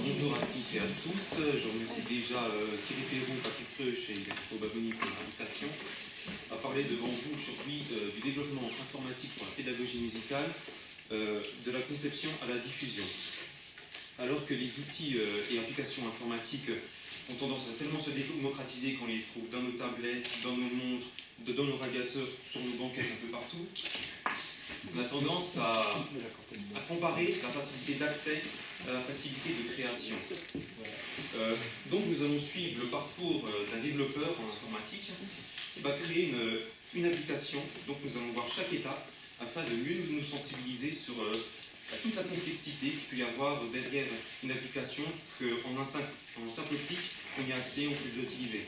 Bonjour à toutes et à tous. Je remercie déjà Thierry Perron, Patrick Reusch et Alberto Baboni pour l'invitation à parler devant vous aujourd'hui du développement informatique pour la pédagogie musicale, de la conception à la diffusion. Alors que les outils et applications informatiques ont tendance à tellement se démocratiser qu'on les trouve dans nos tablettes, dans nos montres, dans nos radiateurs, sur nos banquettes, un peu partout, on a tendance à comparer la facilité d'accès à la facilité de création. Donc nous allons suivre le parcours d'un développeur en informatique qui va créer une application. Donc nous allons voir chaque étape afin de mieux nous sensibiliser sur toute la complexité qu'il peut y avoir derrière une application qu'en un simple clic, on y a accès, on peut l'utiliser.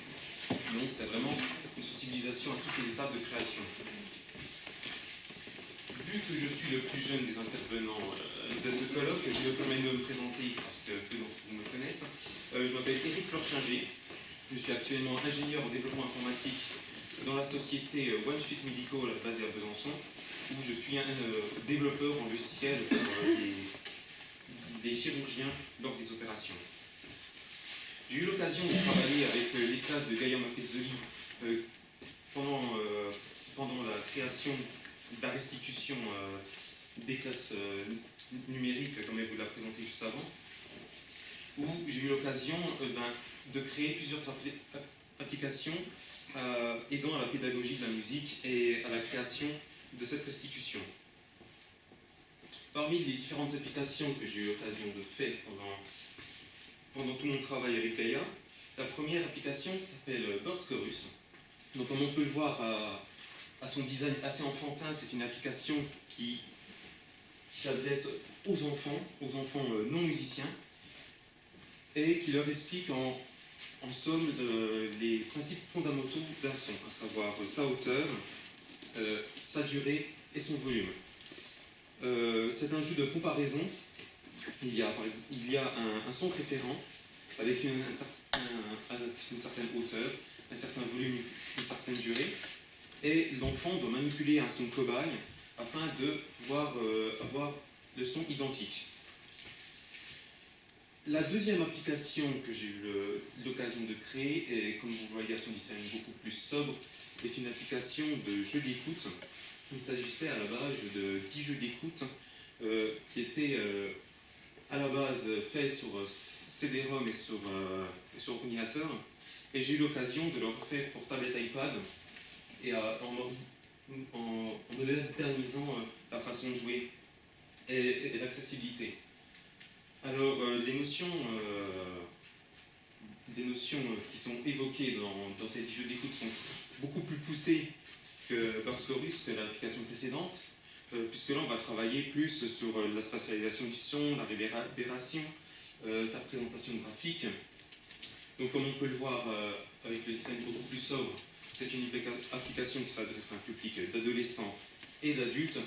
Donc c'est vraiment une sensibilisation à toutes les étapes de création. Vu que je suis le plus jeune des intervenants de ce colloque, je me permets de me présenter parce que peu d'entre vous me connaissent. Je m'appelle Éric Florchinger, je suis actuellement ingénieur en développement informatique dans la société One Suite Medical basée à Besançon, où je suis un développeur en logiciel pour les chirurgiens lors des opérations. J'ai eu l'occasion de travailler avec les classes de Gaia Maffezzoli pendant la création de la restitution des classes numériques, comme elle vous l'a présenté juste avant, où j'ai eu l'occasion de créer plusieurs applications aidant à la pédagogie de la musique et à la création de cette restitution. Parmi les différentes applications que j'ai eu l'occasion de faire pendant tout mon travail avec Gaia, la première application s'appelle Birds Chorus. Donc comme on peut le voir à son design assez enfantin, c'est une application qui s'adresse aux enfants non musiciens, et qui leur explique en somme les principes fondamentaux d'un son, à savoir sa hauteur, sa durée et son volume. C'est un jeu de comparaison. Il y a un son référent avec une certaine hauteur, un certain volume, une certaine durée, et l'enfant doit manipuler un son cobaye afin de pouvoir avoir le son identique. La deuxième application que j'ai eu l'occasion de créer, et comme vous voyez à son design beaucoup plus sobre, est une application de jeu d'écoute. Il s'agissait à la base de 10 jeux d'écoute qui étaient à la base faits sur CD-ROM et sur ordinateur, et j'ai eu l'occasion de leur faire pour tablette iPad et en modernisant la façon de jouer et l'accessibilité. Alors, des notions qui sont évoquées dans ces jeux d'écoute sont beaucoup plus poussées que Birds Chorus, l'application précédente, puisque là on va travailler plus sur la spatialisation du son, la réverbération, sa présentation graphique. Donc comme on peut le voir avec le design beaucoup plus sobre, c'est une application qui s'adresse à un public d'adolescents et d'adultes,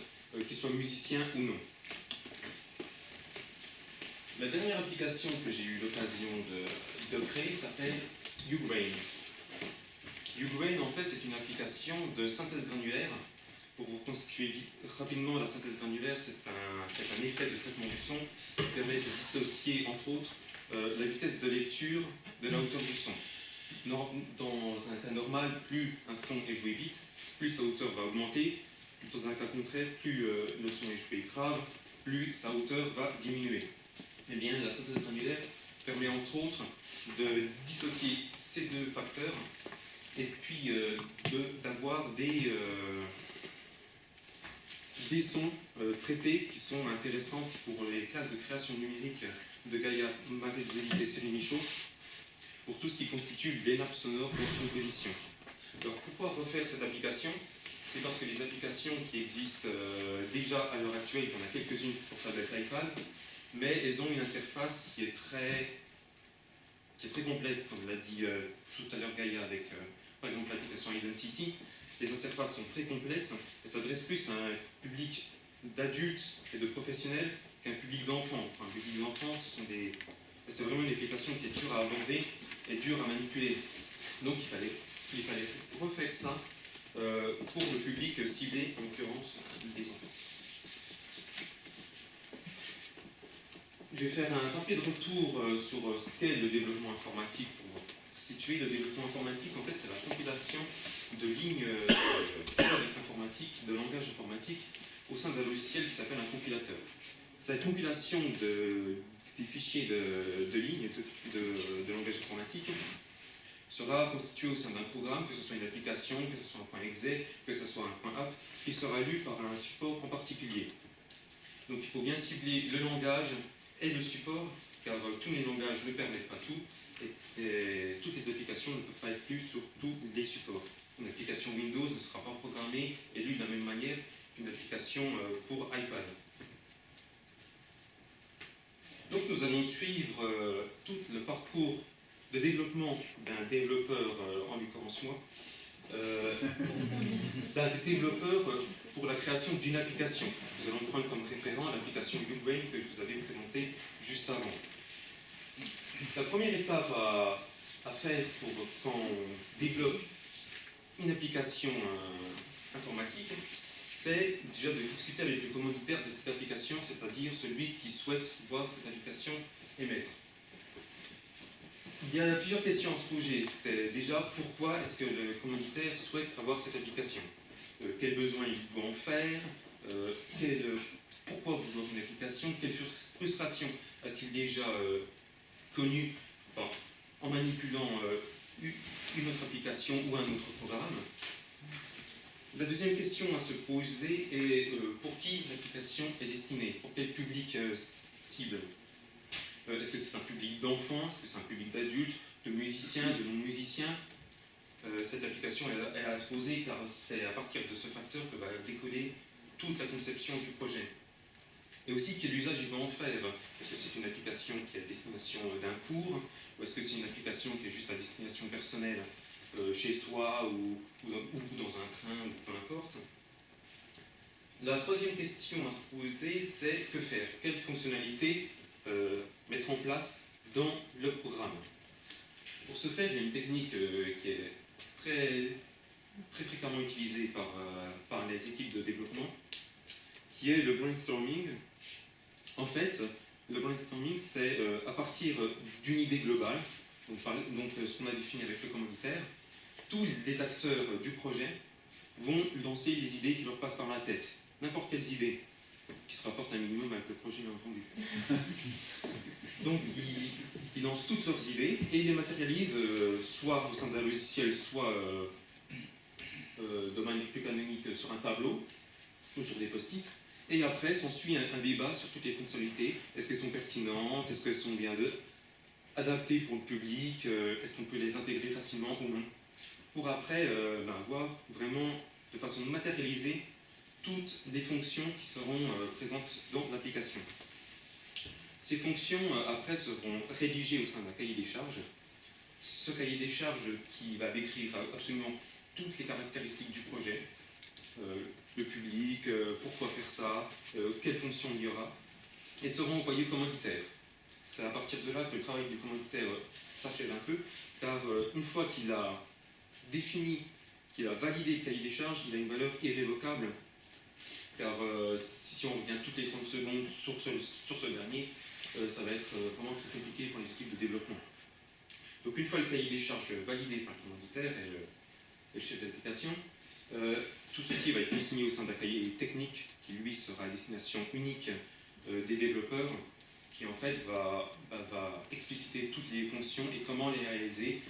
qu'ils soient musiciens ou non. La dernière application que j'ai eu l'occasion de créer s'appelle Ugrain. Ugrain, en fait, c'est une application de synthèse granulaire. Pour vous reconstituer rapidement, la synthèse granulaire, c'est un effet de traitement du son qui permet de dissocier, entre autres, la vitesse de lecture de la hauteur du son. Dans un cas normal, plus un son est joué vite, plus sa hauteur va augmenter. Dans un cas contraire, plus le son est joué grave, plus sa hauteur va diminuer. Eh bien, la synthèse granulaire permet entre autres de dissocier ces deux facteurs et puis d'avoir des sons traités qui sont intéressants pour les classes de création numérique de Gaia Maffezzoli et Céline Michaud, pour tout ce qui constitue les nappes sonores de composition. Alors pourquoi refaire cette application? C'est parce que les applications qui existent déjà à l'heure actuelle, il y en a quelques-unes pour tablette iPad, mais elles ont une interface qui est très complexe, comme l'a dit tout à l'heure Gaia avec par exemple l'application Identity. Les interfaces sont très complexes et s'adressent plus à un public d'adultes et de professionnels qu'un public d'enfants. Un public d'enfants, c'est vraiment une application qui est dure à aborder et dure à manipuler. Donc il fallait refaire ça pour le public ciblé, en l'occurrence les enfants. Je vais faire un rapide retour sur ce qu'est le développement informatique pour situer. Le développement informatique, en fait, c'est la compilation de lignes informatiques, de langage informatique au sein d'un logiciel qui s'appelle un compilateur. Cette compilation des fichiers de lignes de langage informatique sera constituée au sein d'un programme, que ce soit une application, que ce soit un .exe, que ce soit un .app, qui sera lu par un support en particulier. Donc il faut bien cibler le langage et le support, car tous les langages ne permettent pas tout, et toutes les applications ne peuvent pas être lues sur tous les supports. Une application Windows ne sera pas programmée et lue de la même manière qu'une application pour iPad. Donc nous allons suivre tout le parcours de développement d'un développeur, en l'occurrence moi, d'un développeur pour la création d'une application. Nous allons prendre comme référent l'application YouBrain que je vous avais présentée juste avant. La première étape à faire pour quand on développe une application informatique, c'est déjà de discuter avec le commanditaire de cette application, c'est-à-dire celui qui souhaite voir cette application émettre. Il y a plusieurs questions à se poser. C'est déjà pourquoi est-ce que le commanditaire souhaite avoir cette application, quels besoins il doit en faire, pourquoi vouloir une application, quelle frustration a-t-il déjà connu en manipulant une autre application ou un autre programme. La deuxième question à se poser est pour qui l'application est destinée, pour quel public cible. Est-ce que c'est un public d'enfants, est-ce que c'est un public d'adultes, de musiciens, de non-musiciens? Cette application elle a à se poser car c'est à partir de ce facteur que va décoller toute la conception du projet. Et aussi quel usage il va en faire. Est-ce que c'est une application qui est à destination d'un cours, ou est-ce que c'est une application qui est juste à destination personnelle, chez soi ou dans un train, ou peu importe. La troisième question à se poser, c'est que faire? Quelles fonctionnalités mettre en place dans le programme? Pour ce faire, il y a une technique qui est très fréquemment utilisée par les équipes de développement, qui est le brainstorming. En fait, le brainstorming, c'est à partir d'une idée globale, donc ce qu'on a défini avec le commanditaire, tous les acteurs du projet vont lancer les idées qui leur passent par la tête, n'importe quelles idées, qui se rapportent un minimum avec le projet, bien entendu. Donc, ils lancent toutes leurs idées et ils les matérialisent soit au sein d'un logiciel, soit de manière plus canonique sur un tableau ou sur des post-it. Et après, s'ensuit un débat sur toutes les fonctionnalités. Est-ce qu'elles sont pertinentes? Est-ce qu'elles sont bien adaptées pour le public? Est-ce qu'on peut les intégrer facilement ou non? Pour après voir vraiment de façon matérialisée toutes les fonctions qui seront présentes dans l'application. Ces fonctions, après, seront rédigées au sein d'un cahier des charges. Ce cahier des charges qui va décrire absolument toutes les caractéristiques du projet, le public, pourquoi faire ça, quelles fonctions il y aura, et seront envoyés au commanditaire. C'est à partir de là que le travail du commanditaire s'achève un peu, car une fois qu'il a défini, qu'il a validé le cahier des charges, il a une valeur irrévocable, car si on revient toutes les 30 secondes sur ce dernier, ça va être vraiment très compliqué pour les équipes de développement. Donc une fois le cahier des charges validé par le commanditaire et le chef d'application, tout ceci va être consigné au sein d'un cahier technique qui lui sera à destination unique des développeurs, qui en fait va expliciter toutes les fonctions et comment les réaliser,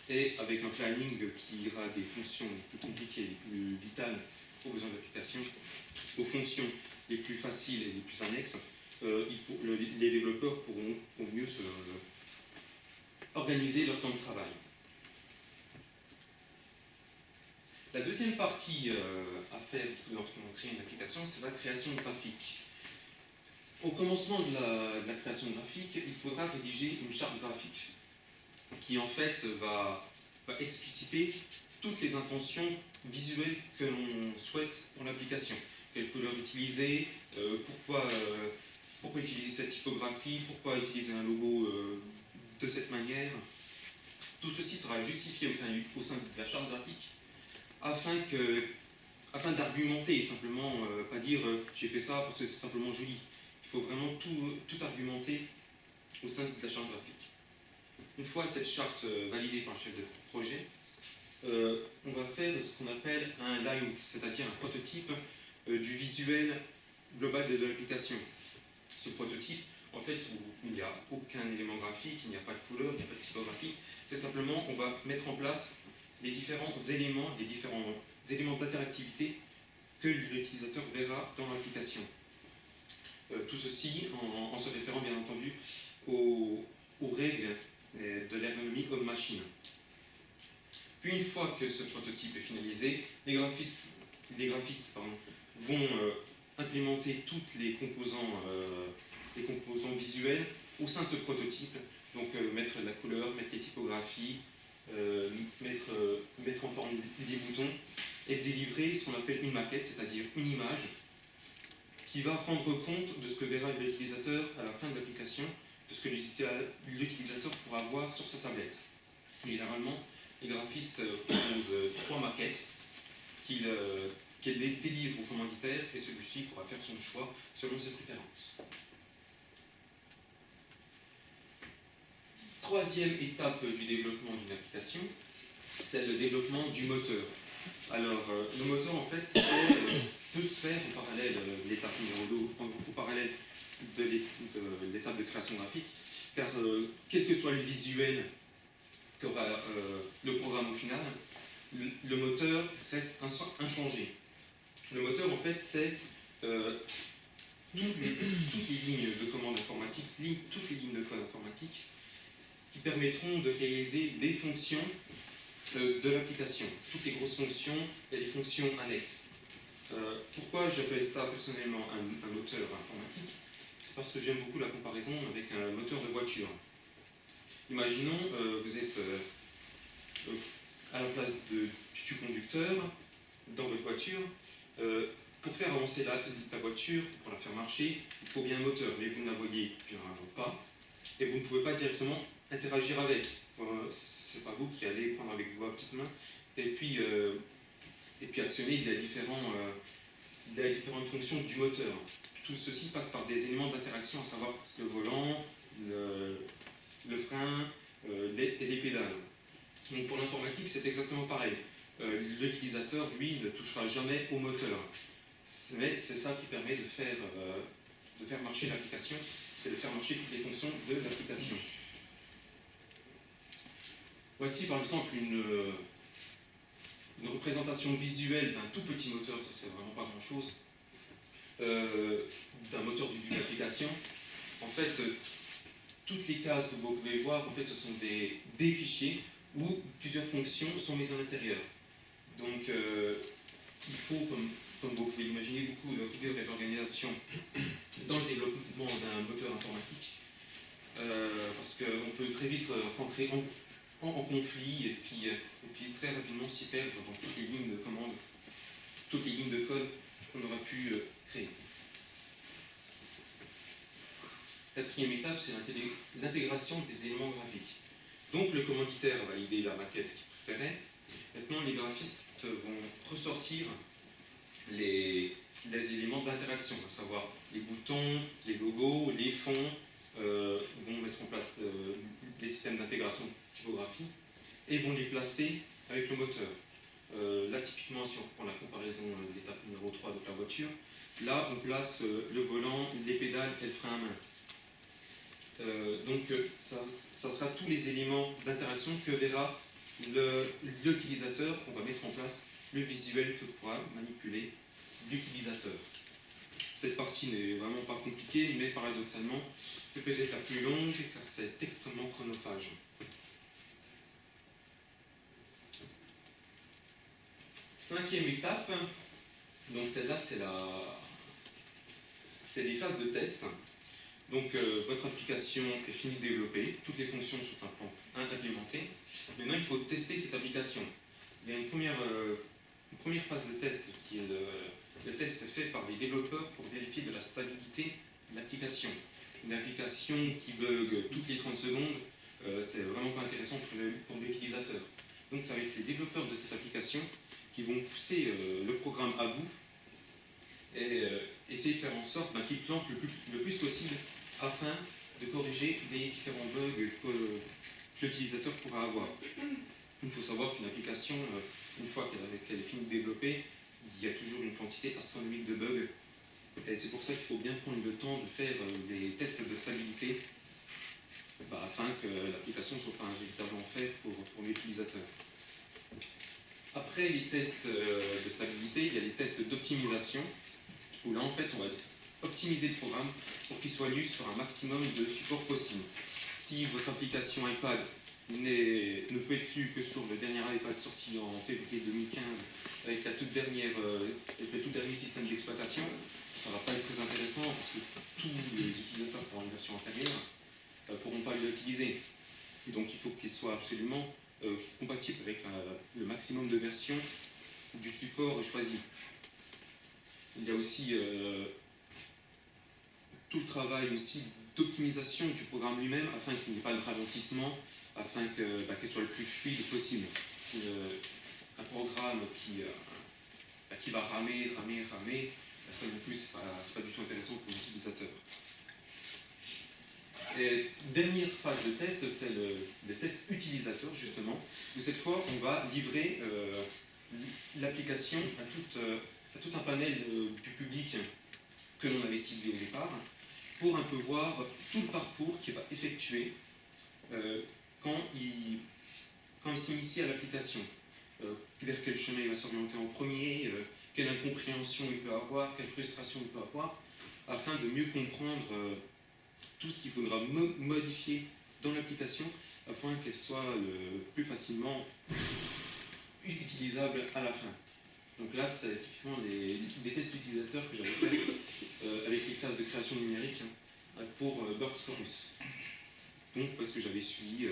et avec un planning qui ira des fonctions les plus compliquées, les plus vitales aux besoins de l'application, aux fonctions les plus faciles et les plus annexes. Les développeurs pourront au mieux organiser leur temps de travail. La deuxième partie à faire lorsqu'on crée une application, c'est la création graphique. Au commencement de la création graphique, il faudra rédiger une charte graphique qui en fait va expliciter toutes les intentions visuelles que l'on souhaite pour l'application. Quelle couleur utiliser, pourquoi utiliser cette typographie, pourquoi utiliser un logo de cette manière. Tout ceci sera justifié au sein de la charte graphique afin d'argumenter et simplement pas dire j'ai fait ça parce que c'est simplement joli. Il faut vraiment tout argumenter au sein de la charte graphique. Une fois cette charte validée par le chef de projet, on va faire ce qu'on appelle un layout, c'est-à-dire un prototype du visuel global de l'application. Ce prototype, en fait, où il n'y a aucun élément graphique, il n'y a pas de couleur, il n'y a pas de typographie, c'est simplement on va mettre en place les différents éléments d'interactivité que l'utilisateur verra dans l'application. Tout ceci en se référant bien entendu aux règles de l'ergonomie homme-machine. Puis une fois que ce prototype est finalisé, les graphistes vont implémenter tous les composants visuels au sein de ce prototype. Donc mettre la couleur, mettre les typographies, mettre en forme des boutons et délivrer ce qu'on appelle une maquette, c'est-à-dire une image qui va rendre compte de ce que verra l'utilisateur à la fin de l'application, de ce que l'utilisateur pourra voir sur sa tablette. Généralement, les graphistes proposent 3 maquettes qu'ils délivrent au commanditaire et celui-ci pourra faire son choix selon ses préférences. Troisième étape du développement d'une application, c'est le développement du moteur. Alors, le moteur, en fait, peut se faire en parallèle de l'étape numéro 2, au parallèle de l'étape de création graphique, car quel que soit le visuel qu'aura le programme au final, le moteur reste inchangé. Le moteur, en fait, c'est toutes les lignes de commande informatique, toutes les lignes de code informatique qui permettront de réaliser les fonctions de l'application, toutes les grosses fonctions et les fonctions annexes. Pourquoi j'appelle ça personnellement un moteur informatique? C'est parce que j'aime beaucoup la comparaison avec un moteur de voiture. Imaginons, vous êtes à la place du conducteur dans votre voiture. Pour faire avancer la voiture, pour la faire marcher, il faut bien un moteur, mais vous ne la voyez généralement pas, et vous ne pouvez pas directement interagir avec. C'est pas vous qui allez prendre avec vos petites mains et puis actionner les différentes fonctions du moteur. Tout ceci passe par des éléments d'interaction, à savoir le volant, le frein et les pédales. Donc pour l'informatique, c'est exactement pareil. L'utilisateur, lui, ne touchera jamais au moteur. Mais c'est ça qui permet de faire marcher l'application, c'est de faire marcher toutes les fonctions de l'application. Voici par exemple une représentation visuelle d'un tout petit moteur, ça c'est vraiment pas grand chose, d'un moteur d'une application. En fait, toutes les cases que vous pouvez voir, en fait, ce sont des fichiers où plusieurs fonctions sont mises à l'intérieur. Donc il faut, comme vous pouvez l'imaginer, beaucoup de rigueur et d'organisation dans le développement d'un moteur informatique, parce qu'on peut très vite rentrer en conflit et puis très rapidement s'y perdre dans toutes les lignes de commande, toutes les lignes de code qu'on aura pu créer. Quatrième étape, c'est l'intégration des éléments graphiques. Donc le commanditaire a validé la maquette qu'il préférait. Maintenant, les graphistes vont ressortir les éléments d'interaction, à savoir les boutons, les logos, les fonds, vont mettre en place des systèmes d'intégration de typographie et vont les placer avec le moteur. Là, typiquement, si on prend la comparaison de l'étape numéro 3 de la voiture, là, on place le volant, les pédales et le frein à main. Donc, ça sera tous les éléments d'interaction que verra l'utilisateur. On va mettre en place le visuel que pourra manipuler l'utilisateur. Cette partie n'est vraiment pas compliquée, mais paradoxalement, c'est peut-être la plus longue car c'est extrêmement chronophage. Cinquième étape, donc celle-là, c'est les phases de test. Donc votre application est finie de développer, toutes les fonctions sont implémentées. Maintenant, il faut tester cette application. Il y a une première phase de test qui est le test fait par les développeurs pour vérifier de la stabilité de l'application. Une application qui bug toutes les 30 secondes, c'est vraiment pas intéressant pour l'utilisateur. Donc ça va être les développeurs de cette application qui vont pousser le programme à bout et essayer de faire en sorte qu'il plante le plus possible afin de corriger les différents bugs que l'utilisateur pourra avoir. Il faut savoir qu'une application, une fois qu'elle est finie de développer, il y a toujours une quantité astronomique de bugs. Et c'est pour ça qu'il faut bien prendre le temps de faire des tests de stabilité afin que l'application ne soit pas un véritable enfer pour l'utilisateur. Après les tests de stabilité, il y a les tests d'optimisation, où là en fait on va optimiser le programme pour qu'il soit lu sur un maximum de supports possible. Si votre application iPad ne peut être lue que sur le dernier iPad sorti en février 2015 avec le tout dernier système d'exploitation, ça ne va pas être très intéressant parce que tous les utilisateurs qui auront une version antérieure ne pourront pas l'utiliser. Et donc il faut qu'il soit absolument compatible avec le maximum de versions du support choisi. Il y a aussi tout le travail aussi d'optimisation du programme lui-même afin qu'il n'y ait pas de ralentissement, afin qu'il soit le plus fluide possible. Un programme qui va ramer, ça non plus, c'est pas du tout intéressant pour l'utilisateur. Et dernière phase de test, c'est le test utilisateur, justement, où cette fois, on va livrer l'application à tout un panel du public que l'on avait ciblé au départ, pour un peu voir tout le parcours qu'il va effectuer quand il s'initie à l'application. Vers quel chemin il va s'orienter en premier, quelle incompréhension il peut avoir, quelle frustration il peut avoir, afin de mieux comprendre tout ce qu'il faudra modifier dans l'application afin qu'elle soit le plus facilement utilisable à la fin. Donc là, c'est typiquement des tests utilisateurs que j'avais fait avec les classes de création numérique pour Bird Chorus. Donc parce que j'avais suivi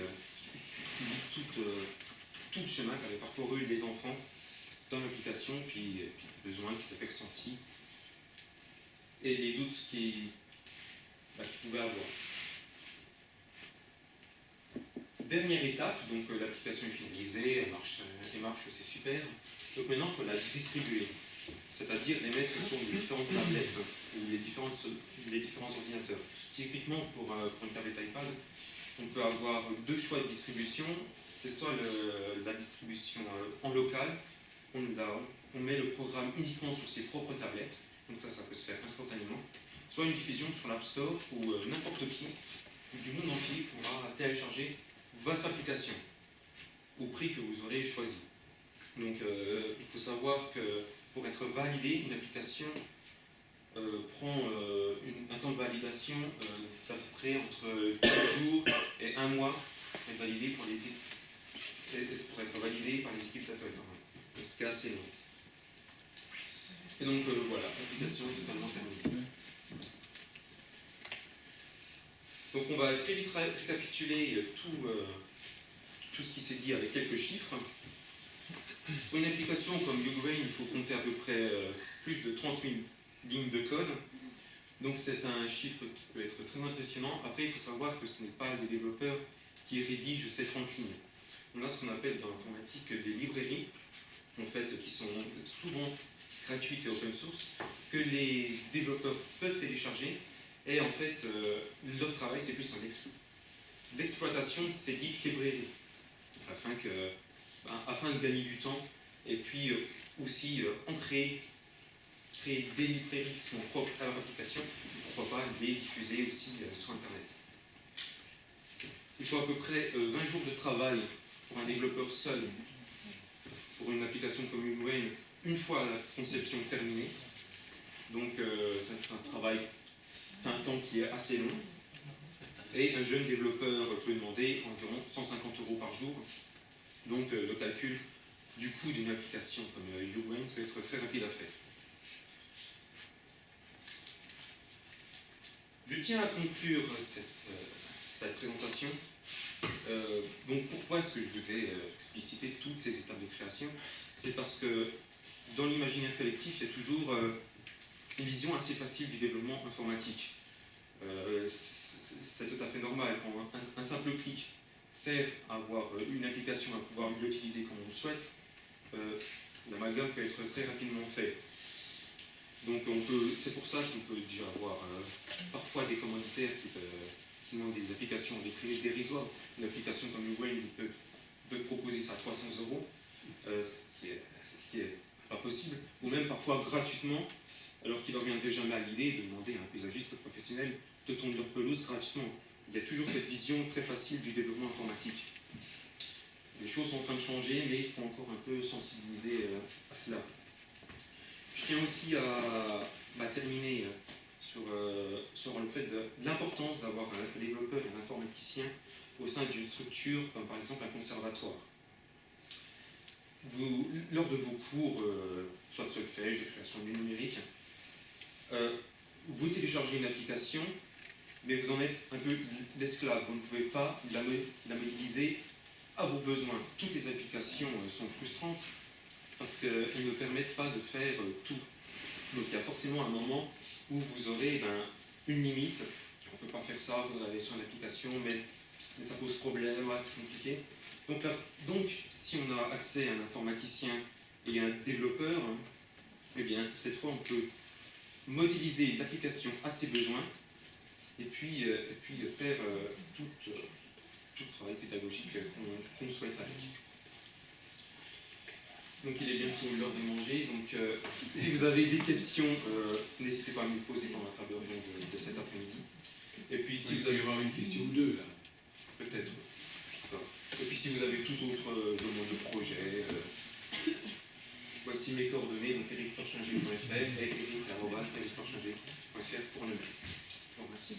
tout le chemin qu'avaient parcouru les enfants dans l'application, puis les besoins qu'ils avaient ressentis et les doutes qu'ils pouvaient avoir. Dernière étape, donc l'application est finalisée, elle marche, c'est super. Donc maintenant, il faut la distribuer, c'est-à-dire les mettre sur les différentes tablettes ou les différents ordinateurs. Typiquement, pour une tablette iPad, on peut avoir deux choix de distribution. C'est soit la distribution en local, on met le programme uniquement sur ses propres tablettes, donc ça peut se faire instantanément, soit une diffusion sur l'App Store où n'importe qui du monde entier pourra télécharger votre application au prix que vous aurez choisi. Donc il faut savoir que pour être validé, une application prend un temps de validation d'à peu près entre 15 jours et 1 mois pour être validé par les équipes d'Apple. Ce qui est assez long. Et donc voilà, l'application est totalement terminée. Donc on va très vite récapituler tout ce qui s'est dit avec quelques chiffres. Pour une application comme YouGrain, il faut compter à peu près plus de 30 000 lignes de code. Donc c'est un chiffre qui peut être très impressionnant. Après, il faut savoir que ce n'est pas des développeurs qui rédigent ces 30 lignes. On a ce qu'on appelle dans l'informatique des librairies, en fait, qui sont souvent gratuites et open source, que les développeurs peuvent télécharger. Et en fait, leur travail, c'est plus l'exploitation de ces dites librairies, afin de gagner du temps, et puis aussi en créer des librairies qui sont propres à leur application, pourquoi pas les diffuser aussi sur Internet. Il faut à peu près 20 jours de travail pour un développeur seul, pour une application comme YouGrain, une fois la conception terminée. Donc c'est un travail, c'est un temps qui est assez long. Et un jeune développeur peut demander environ 150 € par jour. Donc le calcul du coût d'une application comme YouGrain peut être très rapide à faire. Je tiens à conclure cette présentation. Donc pourquoi est-ce que je devais expliciter toutes ces étapes de création? C'est parce que dans l'imaginaire collectif, il y a toujours une vision assez facile du développement informatique. C'est tout à fait normal. Quand un simple clic sert à avoir une application, à pouvoir l'utiliser comme on le souhaite, l'amalgame peut être très rapidement fait. Donc c'est pour ça qu'on peut déjà avoir parfois des commanditaires qui effectivement des applications avec prix dérisoires. Une application comme Wayne peut proposer ça à 300 euros, ce qui est pas possible, ou même parfois gratuitement, alors qu'il ne reviendrait jamais à l'idée de demander à un paysagiste professionnel de tondre leur pelouse gratuitement. Il y a toujours cette vision très facile du développement informatique. Les choses sont en train de changer, mais il faut encore un peu sensibiliser à cela. Je tiens aussi à terminer sur le fait de l'importance d'avoir un développeur et un informaticien au sein d'une structure comme par exemple un conservatoire. Lors de vos cours, soit de solfège, de création du numérique, vous téléchargez une application, mais vous en êtes un peu l'esclave. Vous ne pouvez pas la modéliser à vos besoins. Toutes les applications sont frustrantes parce qu'elles ne permettent pas de faire tout. Donc il y a forcément un moment où vous aurez une limite. On ne peut pas faire ça, il faudra aller sur l'application, mais ça pose problème, c'est compliqué. Donc, si on a accès à un informaticien et à un développeur, eh bien, cette fois, on peut modéliser l'application à ses besoins et puis faire tout le travail pédagogique qu'on souhaite avec. Donc il est bientôt l'heure de manger, donc si vous avez des questions, n'hésitez pas à me les poser pendant la table ronde de cet après-midi. Et puis si vous avez... Il va y avoir une question ou deux là. Peut-être. Et puis si vous avez tout autre demande de projet, voici mes coordonnées, donc ericforchanger.fr et eric@ericforchanger.fr pour le mail. Je vous remercie.